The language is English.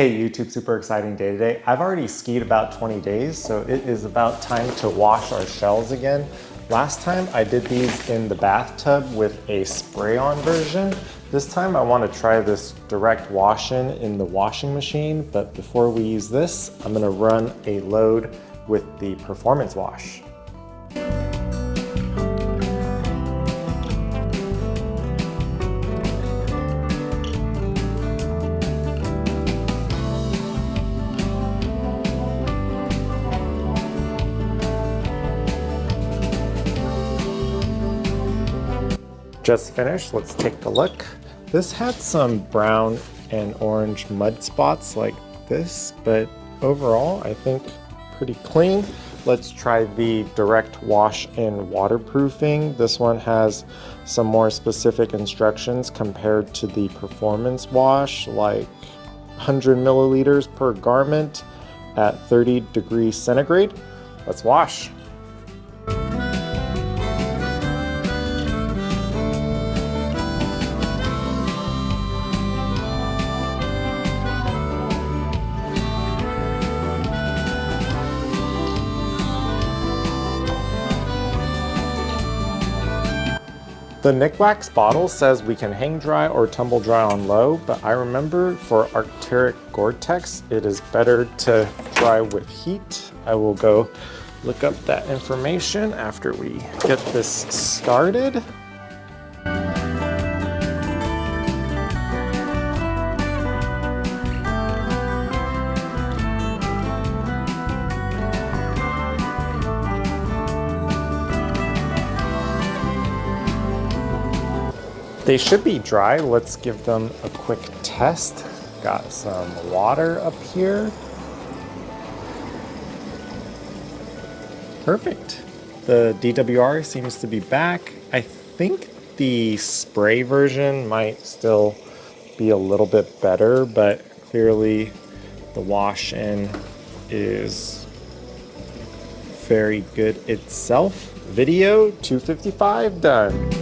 Hey YouTube, super exciting day today. I've already skied about 20 days, so it is about time to wash our shells again. Last time I did these in the bathtub with a spray-on version. This time I want to try this direct wash-in the washing machine, but before we use this, I'm going to run a load with the performance wash. Just finished, let's take a look. This had some brown and orange mud spots like this, but overall I think pretty clean. Let's try the direct wash in waterproofing. This one has some more specific instructions compared to the performance wash, like 100 milliliters per garment at 30 degrees centigrade. Let's wash. The Nikwax bottle says we can hang dry or tumble dry on low, but I remember for Arctic Goretex, it is better to dry with heat. I will go look up that information after we get this started. They should be dry. Let's give them a quick test. Got some water up here. Perfect. The DWR seems to be back. I think the spray version might still be a little bit better, but clearly the wash-in is very good itself. Video 255 done.